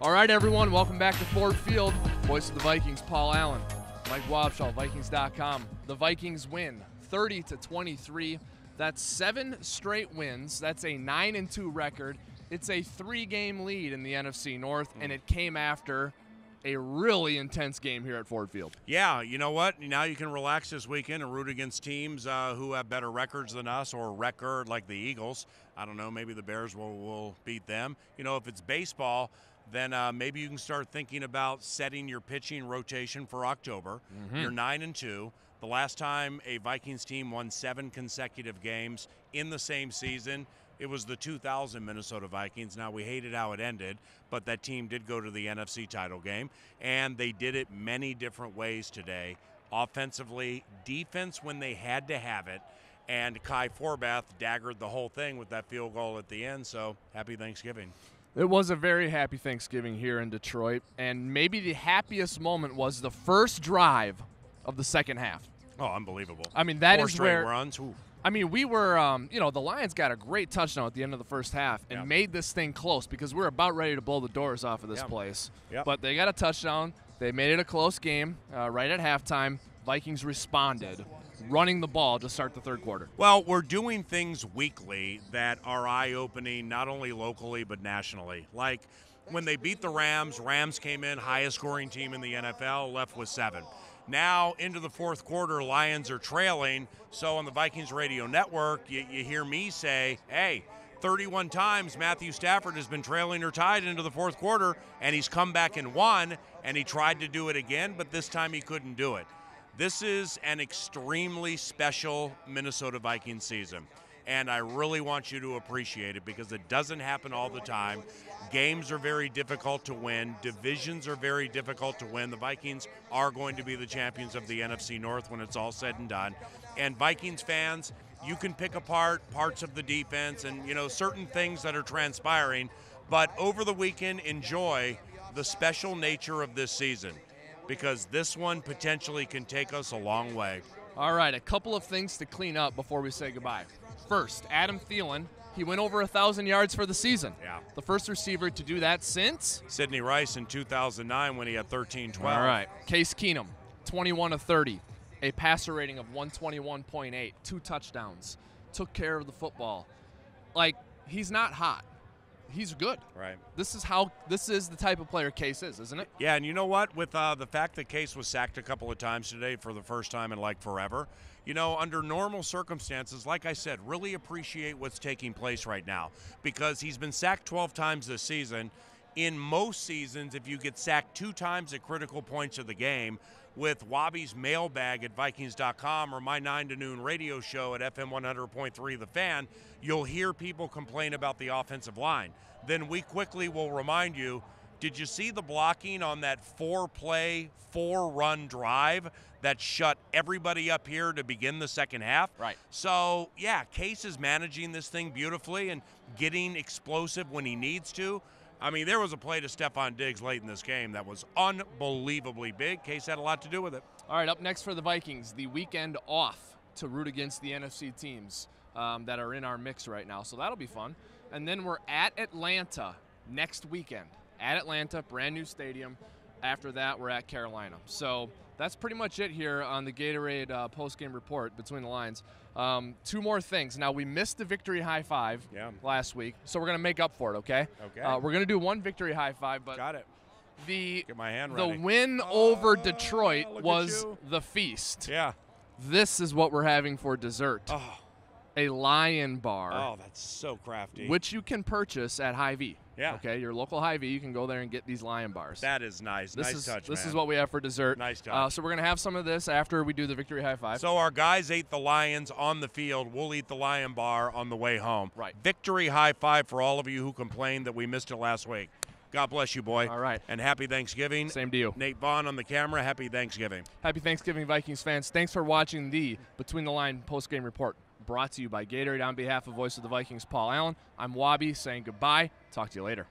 All right, everyone, welcome back to Ford Field. Voice of the Vikings, Paul Allen. Mike Wobschall, Vikings.com. The Vikings win 30-23. That's 7 straight wins. That's a 9-2 record. It's a 3-game lead in the NFC North, and it came after a really intense game here at Ford Field. Yeah, you know what? Now you can relax this weekend and root against teams who have better records than us, or record like the Eagles. I don't know, maybe the Bears will beat them. You know, if it's baseball, then maybe you can start thinking about setting your pitching rotation for October. You're 9-2. The last time a Vikings team won 7 consecutive games in the same season, it was the 2000 Minnesota Vikings. Now, we hated how it ended, but that team did go to the NFC title game, and they did it many different ways today. Offensively, defense when they had to have it, and Kai Forbath daggered the whole thing with that field goal at the end, so happy Thanksgiving. It was a very happy Thanksgiving here in Detroit, and maybe the happiest moment was the first drive of the second half. Oh, unbelievable. I mean, that 4 is straight where runs. Ooh. I mean, we were, the Lions got a great touchdown at the end of the first half and made this thing close because we were about ready to blow the doors off of this place. But they got a touchdown. They made it a close game right at halftime. Vikings responded, running the ball to start the third quarter. Well, we're doing things weekly that are eye-opening, not only locally but nationally. Like when they beat the Rams, Rams came in, highest-scoring team in the NFL, left with 7. Now, into the fourth quarter, Lions are trailing. So on the Vikings radio network, you hear me say, hey, 31 times Matthew Stafford has been trailing or tied into the fourth quarter, and he's come back and won, and he tried to do it again, but this time he couldn't do it. This is an extremely special Minnesota Vikings season, and I really want you to appreciate it because it doesn't happen all the time. Games are very difficult to win. Divisions are very difficult to win. The Vikings are going to be the champions of the NFC North when it's all said and done. And Vikings fans, you can pick apart parts of the defense and, certain things that are transpiring, but over the weekend, enjoy the special nature of this season because this one potentially can take us a long way. All right, a couple of things to clean up before we say goodbye. First, Adam Thielen. He went over 1,000 yards for the season. Yeah. The first receiver to do that since? Sidney Rice in 2009 when he had 13-12. All right. Case Keenum, 21 of 30, a passer rating of 121.8, 2 touchdowns, took care of the football. Like, he's not hot. He's good. Right. This is the type of player Case is, isn't it? Yeah, and you know what? With the fact that Case was sacked a couple of times today for the first time in like forever, under normal circumstances, like I said, really appreciate what's taking place right now because he's been sacked 12 times this season. In most seasons, if you get sacked 2 times at critical points of the game, with Wobby's mailbag at Vikings.com or my 9 to noon radio show at FM 100.3 The Fan, you'll hear people complain about the offensive line. Then we quickly will remind you, did you see the blocking on that 4-play, 4-run drive that shut everybody up here to begin the second half? Right. So, yeah, Case is managing this thing beautifully and getting explosive when he needs to. I mean, there was a play to Stephon Diggs late in this game that was unbelievably big. Case had a lot to do with it. All right, up next for the Vikings, the weekend off to root against the NFC teams that are in our mix right now. So that'll be fun. And then we're at Atlanta next weekend. At Atlanta, brand new stadium. After that, we're at Carolina. So that's pretty much it here on the Gatorade post-game report between the lines. 2 more things. Now, we missed the victory high five last week, so we're going to make up for it, okay? Okay. We're going to do 1 victory high five, but got it. Get my hand the ready. win over Detroit was the feast. Yeah. This is what we're having for dessert. Oh. A Lion Bar. Oh, that's so crafty. Which you can purchase at Hy-Vee. Yeah. Okay, your local Hy-Vee, you can go there and get these Lion Bars. That is nice. Nice touch, This man. is what we have for dessert. Nice touch. So we're going to have some of this after we do the victory high five. So our guys ate the Lions on the field. We'll eat the Lion Bar on the way home. Right. Victory high five for all of you who complained that we missed it last week. God bless you, boy. All right. And happy Thanksgiving. Same to you. Nate Vaughn on the camera. Happy Thanksgiving. Happy Thanksgiving, Vikings fans. Thanks for watching the Between the Line post-game report brought to you by Gatorade. On behalf of Voice of the Vikings, Paul Allen, I'm Wobby saying goodbye. Talk to you later.